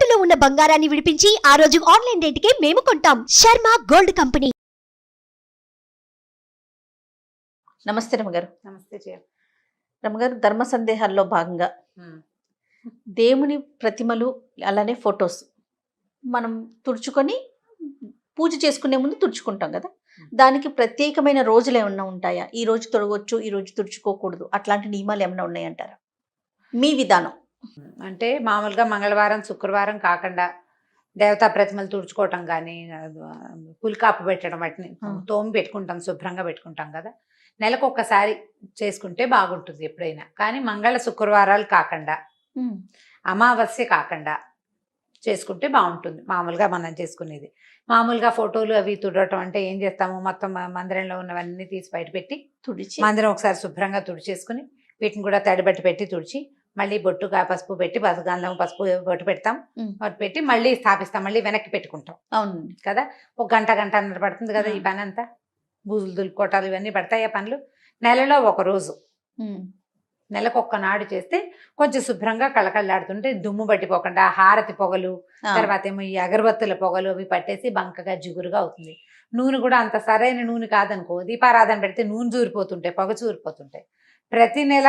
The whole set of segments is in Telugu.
తాకట్టులో ఉన్న బంగారాన్ని విడిపించి ఆ రోజు ఆన్లైన్ రేటుకే మేము కొంటాం. Sharma gold company. నమస్తే రమగారు. నమస్తే జయ. రమగారు, ధర్మ సందేహాల్లో భాగంగా దేవుని ప్రతిమలు అలానే ఫొటోస్ మనం తుడుచుకొని పూజ చేసుకునే ముందు తుడుచుకుంటాం కదా, దానికి ప్రత్యేకమైన రోజులు ఏమన్నా ఉంటాయా? ఈ రోజు తొడగొచ్చు, ఈ రోజు తుడుచుకోకూడదు, అట్లాంటి నియమాలు ఏమైనా ఉన్నాయంటారా? మీ విధానం అంటే మామూలుగా మంగళవారం శుక్రవారం కాకుండా దేవతా ప్రతిమలు తుడుచుకోవటం కానీ, పులికాపు పెట్టడం, వాటిని తోమి పెట్టుకుంటాం, శుభ్రంగా పెట్టుకుంటాం కదా. నెలకు ఒక్కసారి చేసుకుంటే బాగుంటుంది ఎప్పుడైనా. కానీ మంగళ శుక్రవారాలు కాకుండా, అమావాస్య కాకుండా చేసుకుంటే బాగుంటుంది. మామూలుగా మనం చేసుకునేది మామూలుగా ఫోటోలు అవి తుడటం అంటే ఏం చేస్తాము, మొత్తం మందిరంలో ఉన్నవన్నీ తీసి బయట పెట్టి తుడిచి మందిరం ఒకసారి శుభ్రంగా తుడిచేసుకుని వీటిని కూడా తడిబట్టి పెట్టి తుడిచి మళ్ళీ బొట్టుగా పసుపు పెట్టి గంధం పసుపు బొట్టు పెడతాం, బొట్టు పెట్టి మళ్ళీ స్థాపిస్తాం, మళ్ళీ వెనక్కి పెట్టుకుంటాం. అవును కదా. ఒక గంటన్నర పడుతుంది కదా ఈ పని అంతా. బూజులు దులుపుకోవటాలు ఇవన్నీ పడతాయి ఆ పనులు. నెలలో ఒక రోజు, నెలకు ఒక్కనాడు చేస్తే కొంచెం శుభ్రంగా కళకళలాడుతుంటే దుమ్ము పట్టిపోకుండా హారతి పొగలు, తర్వాత ఏమో ఈ అగరబత్తుల పొగలు అవి పట్టేసి బంకగా జిగురుగా అవుతుంది. నూనె కూడా అంత సరైన నూనె కాదనుకో, దీపారాధన పెడితే నూనె చూరిపోతుంటాయి, పొగ చూరిపోతుంటాయి. ప్రతి నెల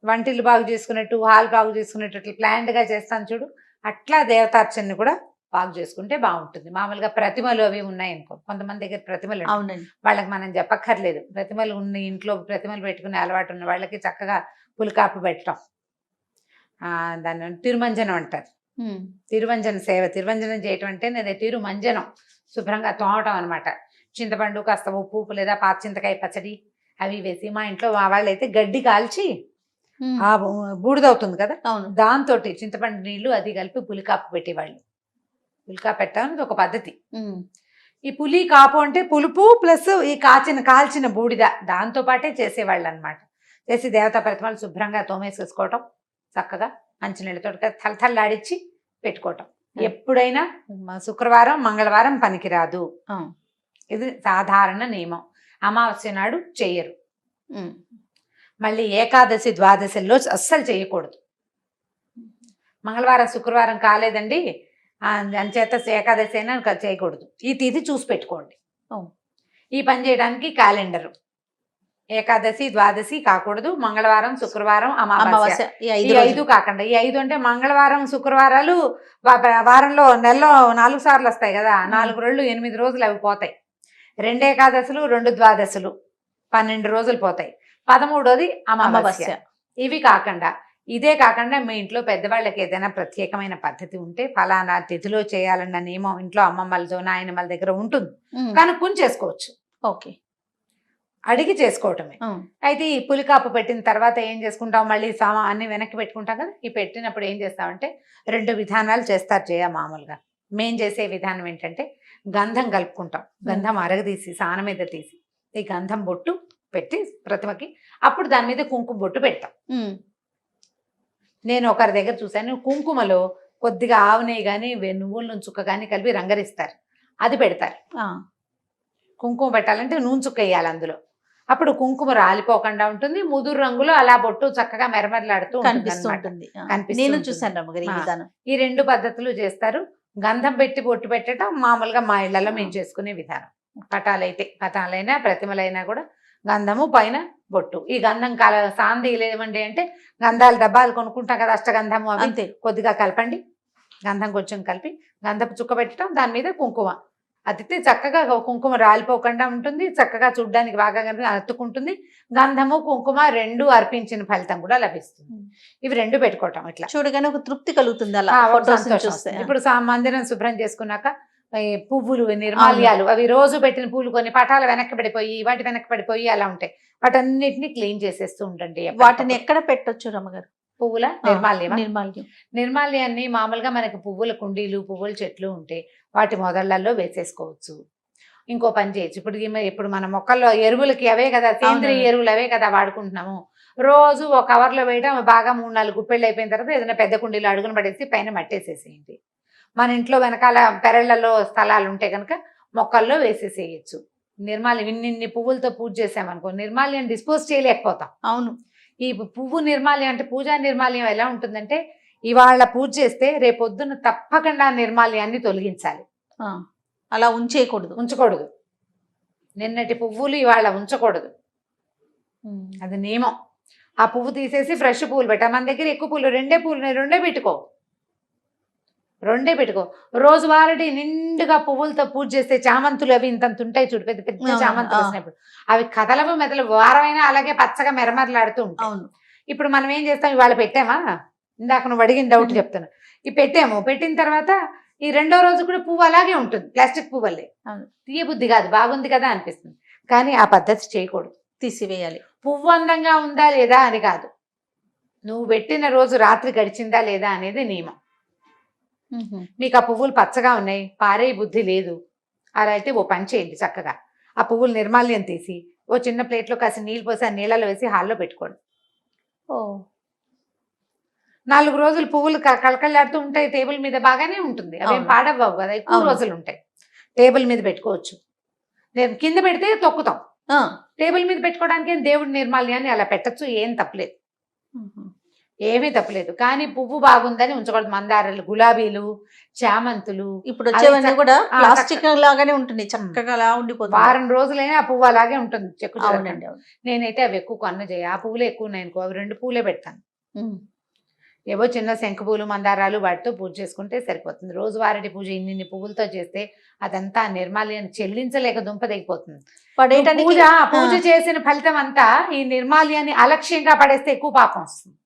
వంటిల్లు బాగు చేసుకున్నట్టు, హాల్ బాగు చేసుకున్నట్టు అట్లా ప్లాన్డ్గా చేస్తాను చూడు, అట్లా దేవతార్చనని కూడా బాగు చేసుకుంటే బాగుంటుంది. మామూలుగా ప్రతిమలు అవి ఉన్నాయనుకో, కొంతమంది దగ్గర ప్రతిమలు వాళ్ళకి మనం చెప్పక్కర్లేదు. ప్రతిమలు ఉన్న ఇంట్లో ప్రతిమలు పెట్టుకునే అలవాటు ఉన్న వాళ్ళకి చక్కగా పులికాపు పెట్టడం, దాన్ని తిరుమంజనం అంటారు. తిరువంజన సేవ, తిరువంజనం చేయటం అంటే నేను తిరుమంజనం శుభ్రంగా తోమటం అనమాట. చింతపండు, కాస్త ఉప్పు లేదా పాత చింతకాయ పచ్చడి అవి వేసి, మా ఇంట్లో మా వాళ్ళు అయితే గడ్డి కాల్చి ఆ బూడిదవుతుంది కదా, దాంతో చింతపండు నీళ్లు అది కలిపి పులికాపు పెట్టేవాళ్ళు. పులికాపు పెట్టడానికి ఒక పద్ధతి. ఈ పులి కాపు అంటే పులుపు ప్లస్ ఈ కాల్చిన బూడిద, దాంతో పాటే చేసేవాళ్ళు అనమాట. చేసి దేవతా ప్రతిమలు శుభ్రంగా తోమేసేసుకోవటం, చక్కగా మంచినీళ్ళతో తలతల్లాడిచ్చి పెట్టుకోవటం. ఎప్పుడైనా శుక్రవారం మంగళవారం పనికిరాదు, ఇది సాధారణ నియమం. అమావాస్య నాడు చెయ్యరు. మళ్ళీ ఏకాదశి ద్వాదశిలో అస్సలు చేయకూడదు. మంగళవారం శుక్రవారం కాలేదండి అంచేత ఏకాదశి అయినా చేయకూడదు. ఈ తిథి చూసి పెట్టుకోండి. ఈ పని చేయడానికి క్యాలెండరు ఏకాదశి ద్వాదశి కాకూడదు, మంగళవారం శుక్రవారం అమావాస్య ఈ 5 కాకుండా, ఈ 5 అంటే మంగళవారం శుక్రవారాలు వారంలో నెలలో 4 సార్లు వస్తాయి కదా, 4 రోజులు 8 రోజులు అవి పోతాయి. 2 ఏకాదశులు 2 ద్వాదశులు 12 రోజులు పోతాయి. 13వది అమావాస్య. ఇవి కాకుండా, ఇదే కాకుండా మీ ఇంట్లో పెద్దవాళ్ళకి ఏదైనా ప్రత్యేకమైన పద్ధతి ఉంటే ఫలానా తిథిలో చేయాలన్న నియమం ఇంట్లో అమ్మమ్మలతో నాయనమ్మల దగ్గర ఉంటుంది, కనుక్కొని చేసుకోవచ్చు. ఓకే, అడిగి చేసుకోవటమే. అయితే ఈ పులికాపు పెట్టిన తర్వాత ఏం చేసుకుంటాం, మళ్ళీ అన్ని వెనక్కి పెట్టుకుంటాం కదా. ఈ పెట్టినప్పుడు ఏం చేస్తామంటే 2 విధానాలు చేస్తారు చేయ. మామూలుగా మేం చేసే విధానం ఏంటంటే గంధం కలుపుకుంటాం. గంధం అరగదీసి సాన మీద తీసి ఈ గంధం బొట్టు పెట్టి ప్రతిమకి, అప్పుడు దాని మీద కుంకుమ బొట్టు పెడతాం. నేను ఒకరి దగ్గర చూశాను, కుంకుమలో కొద్దిగా ఆవు నెయ్యి కానీ నువ్వుల నూనె చుక్క కానీ కలిపి రంగరిస్తారు, అది పెడతారు. కుంకుమ పెట్టాలంటే నూనె చుక్క వేయాలి అందులో, అప్పుడు కుంకుమ రాలిపోకుండా ఉంటుంది. ముదురు రంగులో అలా బొట్టు చక్కగా మెరమెరలాడుతూ కనిపిస్తుంది. నేను చూసాను. ఈ 2 పద్ధతులు చేస్తారు. గంధం పెట్టి బొట్టు పెట్టడం మామూలుగా మా ఇళ్లలో మేము చేసుకునే విధానం. పటాలైనా ప్రతిమలైనా కూడా గంధము పైన బొట్టు. ఈ గంధం సాంది లేవండి అంటే గంధాల డబ్బాలు కొనుక్కుంటాం కదా, అష్టగంధము అవి అంతే, కొద్దిగా కలపండి. గంధం కొంచెం కలిపి గంధపు చుక్క పెట్టడం, దాని మీద కుంకుమ అతిథి చక్కగా కుంకుమ రాలిపోకుండా ఉంటుంది, చక్కగా చూడ్డానికి బాగా అతుక్కుంటుంది. గంధము కుంకుమ 2 అర్పించిన ఫలితం కూడా లభిస్తుంది. ఇవి 2 పెట్టుకోవటం, ఇట్లా చూడగానే ఒక తృప్తి కలుగుతుంది. అలా ఇప్పుడు మందిరం శుభ్రం చేసుకున్నాక పువ్వులు, నిర్మాల్యాలు అవి రోజు పెట్టిన పూలు కొన్ని పటాలు వెనక్కి పడిపోయి వాటి వెనక్కి పడిపోయి అలా ఉంటాయి, వాటన్నిటిని క్లీన్ చేసేస్తూ ఉండండి. వాటిని ఎక్కడ పెట్టొచ్చు రమ్మగారు? పువ్వుల నిర్మాల్యాన్ని మామూలుగా మనకి పువ్వుల కుండీలు, పువ్వుల చెట్లు ఉంటే వాటి మొదళ్లలో వేసేసుకోవచ్చు. ఇంకో పని చేయొచ్చు, ఇప్పుడు మన మొక్కల్లో ఎరువులకి అవే కదా, సేంద్రియ ఎరువులు అవే కదా వాడుకుంటున్నాము. రోజు ఒక కవర్లో వేయడం, బాగా 3-4 గుప్పెళ్ళు అయిపోయిన తర్వాత ఏదైనా పెద్ద కుండీలో అడుగున పడేసి పైన మట్టేసేసేయండి. మన ఇంట్లో వెనకాల పెరళ్లలో స్థలాలు ఉంటే కనుక మొక్కల్లో వేసేసేయచ్చు. నిర్మాల్యం ఇన్ని పువ్వులతో పూజ చేసామనుకో, నిర్మాల్యం డిస్పోజ్ చేయలేకపోతాం. అవును. ఈ పువ్వు నిర్మాల్యం అంటే పూజా నిర్మాల్యం ఎలా ఉంటుందంటే ఇవాళ పూజ చేస్తే రేపొద్దున తప్పకుండా నిర్మాల్యాన్ని తొలగించాలి. అలా ఉంచకూడదు. నిన్నటి పువ్వులు ఇవాళ ఉంచకూడదు, అది నియమం. ఆ పువ్వు తీసేసి ఫ్రెష్ పువ్వులు పెట్టా. మన దగ్గర ఎక్కువ పూలు రెండే పెట్టుకో. రోజువారీ నిండుగా పువ్వులతో పూజ చేస్తే చామంతులు అవి ఇంతంత ఉంటాయి చూడు, పెద్ద పెద్ద చామంతులు వచ్చినప్పుడు అవి కదలవు మెదలు వారమైనా అలాగే పచ్చగా మెరమెరలాడుతూ ఉంటాయి. ఇప్పుడు మనం ఏం చేస్తాం, ఇవాళ పెట్టామా, ఇందాక నువ్వు అడిగిన డౌట్ చెప్తాను. ఇవి పెట్టిన తర్వాత ఈ రెండో రోజు కూడా పువ్వు అలాగే ఉంటుంది, ప్లాస్టిక్ పువ్వులే. తీయ బుద్ధి కాదు, బాగుంది కదా అనిపిస్తుంది, కానీ ఆ పద్ధతి చేయకూడదు, తీసివేయాలి. పువ్వు అందంగా ఉందా లేదా అని కాదు, నువ్వు పెట్టిన రోజు రాత్రి గడిచిందా లేదా అనేది నియమం. మీకు ఆ పువ్వులు పచ్చగా ఉన్నాయి, పారే బుద్ధి లేదు, అలా అయితే ఓ పని చేయండి, చక్కగా ఆ పువ్వులు నిర్మాల్యం తీసి ఓ చిన్న ప్లేట్లో కాసి నీళ్ళు పోసి ఆ నీళ్ళలో వేసి హాల్లో పెట్టుకోండి. 4 రోజులు పువ్వులు కళకళలాడుతూ ఉంటాయి, టేబుల్ మీద బాగానే ఉంటుంది, అవేం పాడవ్వవు కదా, ఎక్కువ రోజులు ఉంటాయి. టేబుల్ మీద పెట్టుకోవచ్చు, నేను కింద పెడితే తొక్కుతాం, టేబుల్ మీద పెట్టుకోవడానికి దేవుడి నిర్మాల్యాన్ని అలా పెట్టచ్చు, ఏమీ తప్పలేదు. కానీ పువ్వు బాగుందని ఉంచకూడదు. మందారాలు, గులాబీలు, చామంతులు ఇప్పుడు వచ్చేవన్నీ కూడా ప్లాస్టిక్ లాగానే ఉంటుంది, చక్కగా అలా ఉండిపోతుంది. వారం రోజులైనా ఆ పువ్వు అలాగే ఉంటుంది, చెక్కు. నేనైతే అవి ఎక్కువ కొన్న చేయ, ఆ పువ్వులు ఎక్కువ ఉన్నాయనుకో అవి 2 పువ్వులే పెడతాను. ఏవో చిన్న శంకు పూలు, మందారాలు వాటితో పూజ చేసుకుంటే సరిపోతుంది. రోజువారీ పూజ ఇన్ని పువ్వులతో చేస్తే అదంతా నిర్మాల్యాన్ని చెల్లించలేక దుంప దిగిపోతుంది. పూజ చేసిన ఫలితం అంతా ఈ నిర్మాల్యాన్ని అలక్ష్యంగా పడేస్తే ఎక్కువ పాపం వస్తుంది.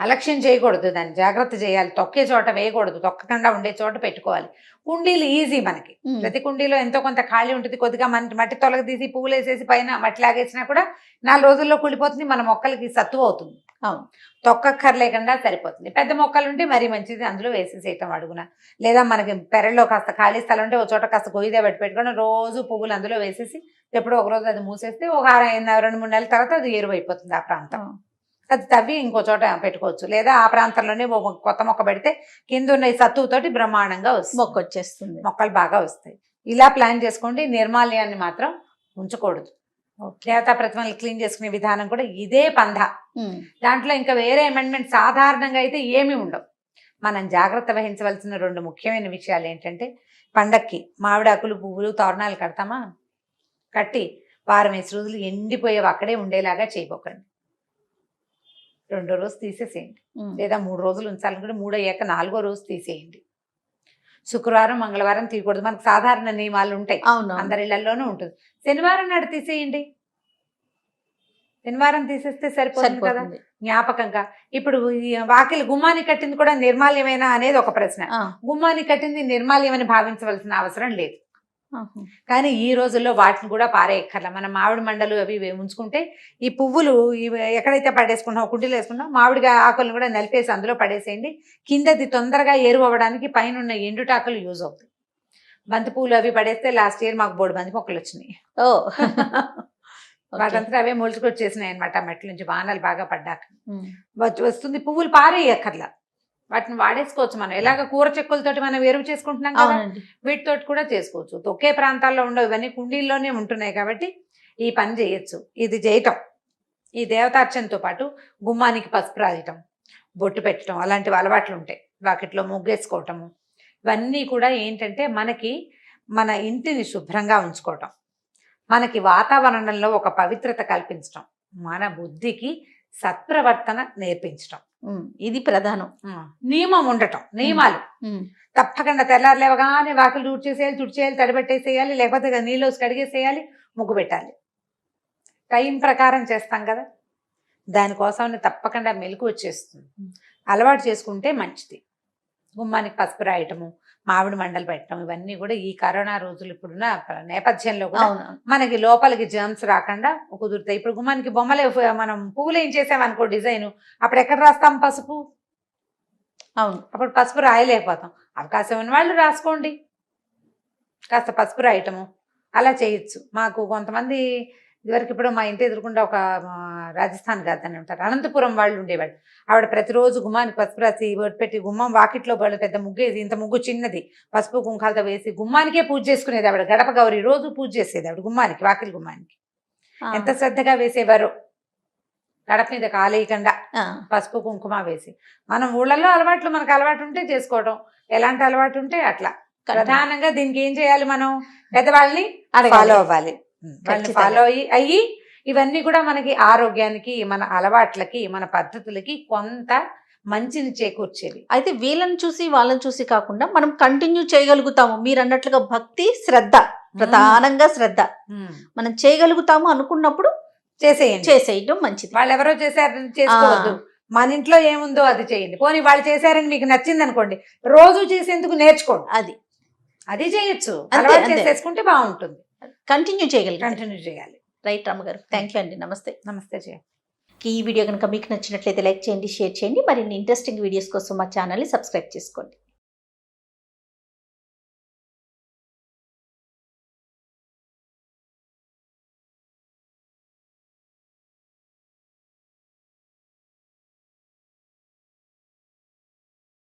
అలక్ష్యం చేయకూడదు, దాన్ని జాగ్రత్త చేయాలి. తొక్కే చోట వేయకూడదు, తొక్కకుండా ఉండే చోట పెట్టుకోవాలి. కుండీలు ఈజీ, మనకి ప్రతి కుండీలో ఎంతో కొంత ఖాళీ ఉంటుంది, కొద్దిగా మట్టి తొలగ తీసి పువ్వులు వేసేసి పైన మట్టి లాగేసినా కూడా 4 రోజుల్లో కుళ్ళిపోతుంది, మన మొక్కలకి సత్తువ అవుతుంది. తొక్కక్కర్లేకుండా సరిపోతుంది. పెద్ద మొక్కలు ఉంటే మరీ మంచిది, అందులో వేసేసేయటం అడుగున, లేదా మనకి పెరట్లో కాస్త ఖాళీ స్థలం ఉంటే ఒక చోట కాస్త గొయ్యిదే పెట్టుకొని రోజు పువ్వులు అందులో వేసేసి ఎప్పుడో ఒక రోజు అది మూసేస్తే ఒక 2-3 నెలల తర్వాత అది ఎరువు అయిపోతుంది ఆ ప్రాంతం. అది తవ్వి ఇంకో చోట పెట్టుకోవచ్చు, లేదా ఆ ప్రాంతంలోనే కొత్త మొక్క పెడితే కింద ఉన్న ఈ సత్తువుతోటి బ్రహ్మాండంగా మొక్క వచ్చేస్తుంది, మొక్కలు బాగా వస్తాయి. ఇలా ప్లాన్ చేసుకోండి. నిర్మాల్యాన్ని మాత్రం ఉంచకూడదు. దేవతా ప్రతిమలు క్లీన్ చేసుకునే విధానం కూడా ఇదే పంధ. దాంట్లో ఇంకా వేరే అమెండ్మెంట్ సాధారణంగా అయితే ఏమీ ఉండవు. మనం జాగ్రత్త వహించవలసిన 2 ముఖ్యమైన విషయాలు ఏంటంటే, పండక్కి మామిడాకులు, పువ్వులు, తోరణాలు కడతామా, కట్టి 4 రోజులు ఎండిపోయేవి అక్కడే ఉండేలాగా చేయబోకండి. 2వ రోజు తీసేసేయండి, లేదా 3 రోజులు ఉంచాలనుకుంటే 3 అయ్యాక 4వ రోజు తీసేయండి. శుక్రవారం, మంగళవారం తీయకూడదు, మనకు సాధారణ నియమాలు ఉంటాయి, అందరి ఇళ్లలోనూ ఉంటుంది. శనివారం నాడు తీసేయండి, శనివారం తీసేస్తే సరిపోతుంది కదా జ్ఞాపకంగా. ఇప్పుడు వాకిలి గుమ్మాన్ని కట్టింది కూడా నిర్మాల్యమేనా అనేది ఒక ప్రశ్న. గుమ్మాన్ని కట్టింది నిర్మాల్యమని భావించవలసిన అవసరం లేదు, కానీ ఈ రోజుల్లో వాటిని కూడా పారేయక్కర్లా. మనం మామిడి మండలు అవి ఉంచుకుంటే ఈ పువ్వులు ఎక్కడైతే పడేసుకుంటామో కుండీలు వేసుకుంటాం, మామిడి ఆకులను కూడా నలిపేసి అందులో పడేసేయండి. కిందది తొందరగా ఎరువు అవ్వడానికి పైన ఉన్న ఎండుటాకులు యూజ్ అవుతాయి. బంతి పూలు అవి పడేస్తే లాస్ట్ ఇయర్ మాకు 3 బంతి మొక్కలు వచ్చినాయి. వాటంతా అవే మొలుచుకొచ్చేసినాయి అనమాట, మెట్ల నుంచి వానలు బాగా పడ్డాక వస్తుంది. పువ్వులు పారేయక్కర్లా, వాటిని వాడేసుకోవచ్చు. మనం ఎలాగ కూర చెక్కులతోటి మనం ఎరువు చేసుకుంటున్నాం కదా, వీటితోటి కూడా చేసుకోవచ్చు. ఒకే ప్రాంతాల్లో ఉండవు, ఇవన్నీ కుండీల్లోనే ఉంటున్నాయి కాబట్టి ఈ పని చేయొచ్చు. ఇది చేయటం, ఈ దేవతార్చనతో పాటు గుమ్మానికి పసుపు రాయటం, బొట్టు పెట్టడం, అలాంటివి అలవాట్లు ఉంటాయి. వాకిట్లో ముగ్గేసుకోవటము, ఇవన్నీ కూడా ఏంటంటే మనకి మన ఇంటిని శుభ్రంగా ఉంచుకోవటం, మనకి వాతావరణంలో ఒక పవిత్రత కల్పించటం, మన బుద్ధికి సత్ప్రవర్తన నేర్పించటం, ఇది ప్రధానం. నియమం ఉండటం, నియమాలు తప్పకుండా తెల్లారు లేవగానే వాకిలు తుడిచేయాలి, తడిపెట్టేసేయాలి, లేకపోతే నీళ్ళు కడిగేసేయాలి, ముగ్గు పెట్టాలి. టైం ప్రకారం చేస్తాం కదా, దానికోసం తప్పకుండా మెలకు వచ్చేస్తుంది. అలవాటు చేసుకుంటే మంచిది. గుమ్మానికి పసుపు రాయటము, మామిడి మండలు పెట్టడం, ఇవన్నీ కూడా ఈ కరోనా రోజులు ఇప్పుడున్న నేపథ్యంలో కూడా మనకి లోపలికి జర్మ్స్ రాకుండా కుదురుతాయి. ఇప్పుడు గుమ్మానికి బొమ్మలు మనం పువ్వులు ఏం చేసామనుకో డిజైన్, అప్పుడు ఎక్కడ రాస్తాం పసుపు, అప్పుడు పసుపు రాయలేకపోతాం. అవకాశం ఉన్న వాళ్ళు రాసుకోండి, కాస్త పసుపు రాయటము అలా చేయొచ్చు. మాకు కొంతమంది ఇదివరకు ఇప్పుడు మా ఇంటి ఎదురుకుండా ఒక రాజస్థాన్ గాదని ఉంటారు, అనంతపురం వాళ్ళు ఉండేవాళ్ళు. ఆవిడ ప్రతిరోజు గుమ్మానికి పసుపు రాసి పెట్టి గుమ్మం వాకిట్లో వాళ్ళు పెద్ద ముగ్గేసి, ఇంత ముగ్గు చిన్నది పసుపు కుంకాలతో వేసి గుమ్మానికే పూజ చేసుకునేది ఆవిడ. గడప గౌరి రోజు పూజ చేసేది ఆవిడ గుమ్మానికి, వాకిలి గుమ్మానికి. ఎంత శ్రద్ధగా వేసేవారు. గడప మీద కాలేయకుండా ఆ, పసుపు కుంకుమ వేసి. మనం ఊళ్ళల్లో అలవాట్లు మనకు అలవాటు ఉంటే చేసుకోవడం, ఎలాంటి అలవాటు ఉంటే అట్లా. ప్రధానంగా దీనికి ఏం చేయాలి, మనం పెద్దవాళ్ళని అడగాలి. ఫాలో అవ్వాలి. వాళ్ళని ఖచ్చితంగా. ఫాలో అయ్యి ఇవన్నీ కూడా మనకి ఆరోగ్యానికి, మన అలవాట్లకి, మన పద్ధతులకి కొంత మంచిని చేకూర్చేవి. అయితే వీళ్ళని చూసి వాళ్ళని చూసి కాకుండా మనం కంటిన్యూ చేయగలుగుతాము. మీరు అన్నట్లుగా భక్తి, శ్రద్ధ, ప్రధానంగా శ్రద్ధ మనం చేయగలుగుతాము అనుకున్నప్పుడు చేసేయండి. చేసేయడం మంచిది. వాళ్ళు ఎవరో చేశారని చేసుకోవద్దు. మన ఇంట్లో ఏముందో అది చేయండి. పోనీ వాళ్ళు చేశారని మీకు నచ్చింది అనుకోండి, రోజు చేసేందుకు నేర్చుకోండి. అది చేయొచ్చు. అలవాటు అంతే. చేసేసుకుంటే బాగుంటుంది. కంటిన్యూ చేయగలిగి కంటిన్యూ చేయాలి. రైట్ రమ్మగారు, థ్యాంక్ యూ అండి. నమస్తే. నమస్తే జయ. ఈ వీడియో కనుక మీకు నచ్చినట్లయితే లైక్ చేయండి, షేర్ చేయండి. మరిన్ని ఇంట్రెస్టింగ్ వీడియోస్ కోసం మా ఛానల్ని సబ్స్క్రైబ్ చేసుకోండి.